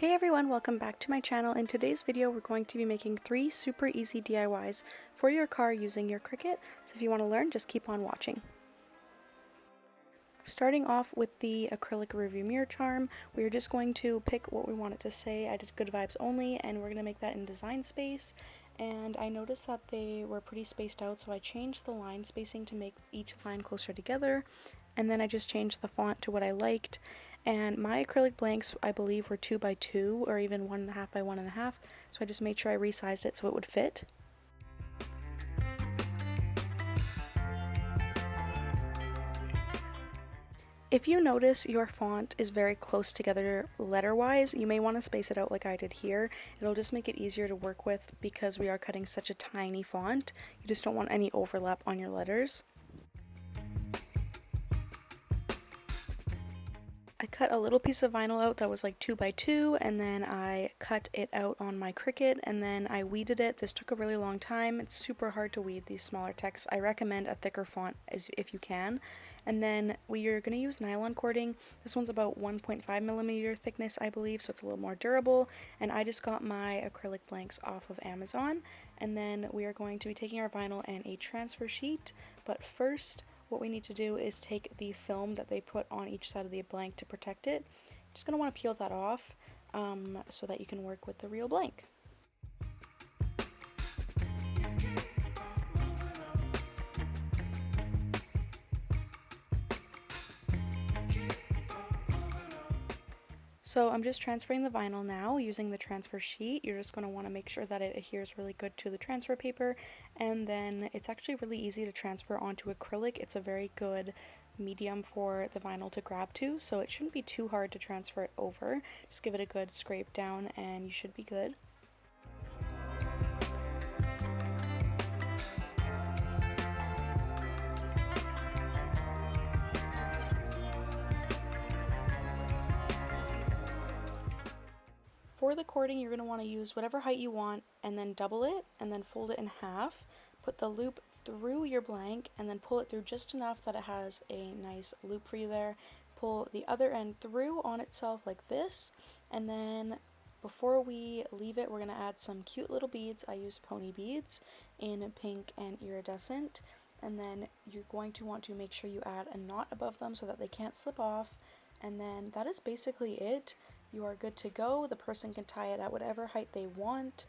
Hey everyone, welcome back to my channel. In today's video we're going to be making 3 super easy DIYs for your car using your Cricut, so if you want to learn, just keep on watching. Starting off with the acrylic review mirror charm, we are just going to pick what we want it to say. I did good vibes only, and we're going to make that in design space. And I noticed that they were pretty spaced out, so I changed the line spacing to make each line closer together. And then I just changed the font to what I liked. And my acrylic blanks, I believe, were 2 by 2 or even 1.5 by 1.5, so I just made sure I resized it so it would fit. If you notice your font is very close together letter-wise, you may want to space it out like I did here. It'll just make it easier to work with because we are cutting such a tiny font. You just don't want any overlap on your letters. I cut a little piece of vinyl out that was like 2 by 2, and then I cut it out on my Cricut, and then I weeded it. This took a really long time. It's super hard to weed these smaller texts. I recommend a thicker font if you can. And then we are going to use nylon cording. This one's about 1.5 millimeter thickness, I believe, so it's a little more durable. And I just got my acrylic blanks off of Amazon. And then we are going to be taking our vinyl and a transfer sheet, but first what we need to do is take the film that they put on each side of the blank to protect it. You're just going to want to peel that off so that you can work with the real blank. So I'm just transferring the vinyl now using the transfer sheet. You're just going to want to make sure that it adheres really good to the transfer paper, and then it's actually really easy to transfer onto acrylic. It's a very good medium for the vinyl to grab to, so it shouldn't be too hard to transfer it over. Just give it a good scrape down and you should be good. For the cording, you're going to want to use whatever height you want and then double it and then fold it in half. Put the loop through your blank and then pull it through just enough that it has a nice loop for you there. Pull the other end through on itself like this, and then before we leave it, we're going to add some cute little beads. I use pony beads in pink and iridescent, and then you're going to want to make sure you add a knot above them so that they can't slip off. And then that is basically it. You are good to go. The person can tie it at whatever height they want.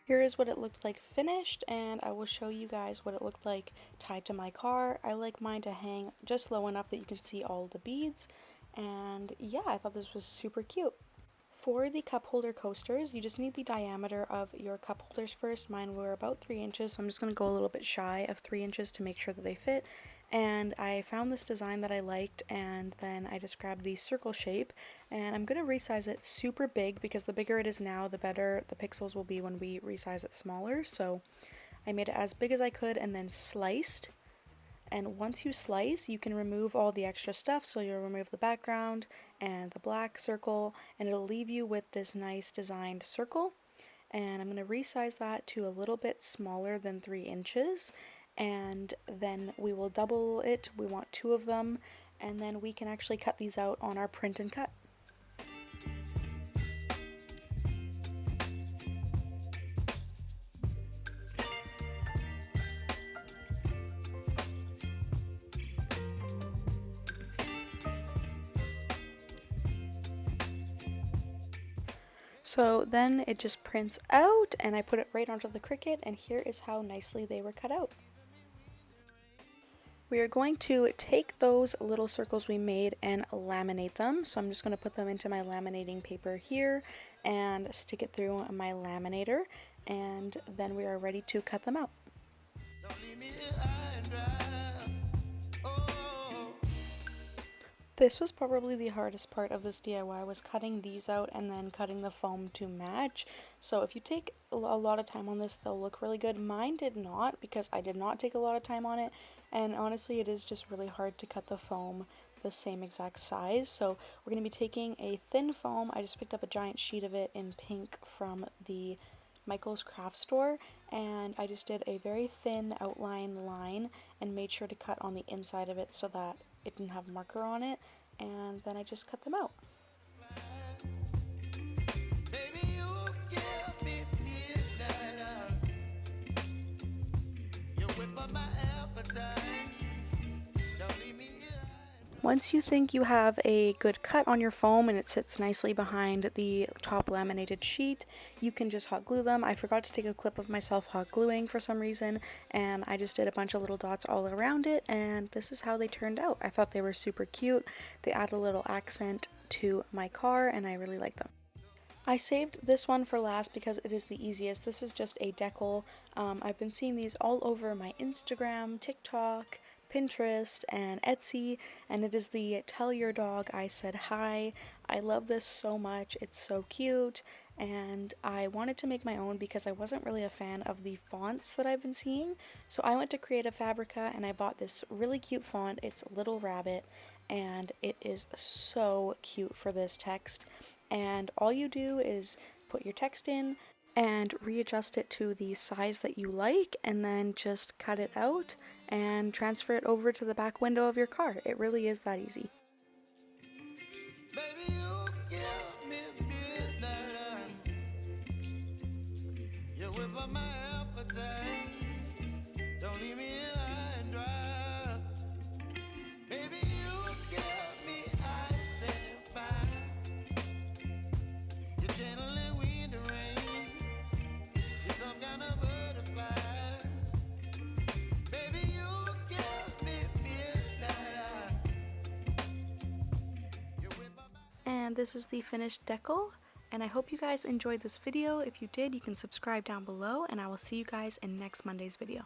Here is what it looked like finished, and I will show you guys what it looked like tied to my car. I like mine to hang just low enough that you can see all the beads, and yeah, I thought this was super cute. For the cup holder coasters, you just need the diameter of your cup holders first. Mine were about 3 inches, so I'm just going to go a little bit shy of 3 inches to make sure that they fit. And I found this design that I liked, and then I just grabbed the circle shape, and I'm going to resize it super big because the bigger it is now, the better the pixels will be when we resize it smaller. So I made it as big as I could and then sliced. And once you slice, you can remove all the extra stuff, so you'll remove the background and the black circle, and it'll leave you with this nice designed circle. And I'm going to resize that to a little bit smaller than 3 inches, and then we will double it. We want 2 of them, and then we can actually cut these out on our print and cut. So then it just prints out, and I put it right onto the Cricut, and here is how nicely they were cut out. We are going to take those little circles we made and laminate them. So I'm just going to put them into my laminating paper here and stick it through my laminator, and then we are ready to cut them out. This was probably the hardest part of this DIY, was cutting these out and then cutting the foam to match. So if you take a lot of time on this, they'll look really good. Mine did not, because I did not take a lot of time on it, and honestly it is just really hard to cut the foam the same exact size. So we're going to be taking a thin foam. I just picked up a giant sheet of it in pink from the Michael's craft store, and I just did a very thin outline line and made sure to cut on the inside of it so that it didn't have marker on it, and then I just cut them out. Once you think you have a good cut on your foam and it sits nicely behind the top laminated sheet, you can just hot glue them. I forgot to take a clip of myself hot gluing for some reason, and I just did a bunch of little dots all around it, and this is how they turned out. I thought they were super cute. They add a little accent to my car, and I really like them. I saved this one for last because it is the easiest. This is just a decal. I've been seeing these all over my Instagram, TikTok, Pinterest, and Etsy, and it is the Tell Your Dog I Said Hi. I love this so much. It's so cute, and I wanted to make my own because I wasn't really a fan of the fonts that I've been seeing. So I went to Creative Fabrica and I bought this really cute font. It's Little Rabbit, and it is so cute for this text. And all you do is put your text in and readjust it to the size that you like, and then just cut it out and transfer it over to the back window of your car. It really is that easy. Baby, you give me midnight. You whip up my appetite. Don't leave me high and dry. Baby, you give me ice and fire. You're channeling wind and rain. You're some kind of butterfly. Baby, you give me midnight. And this is the finished decal, and I hope you guys enjoyed this video. If you did, you can subscribe down below, and I will see you guys in next Monday's video.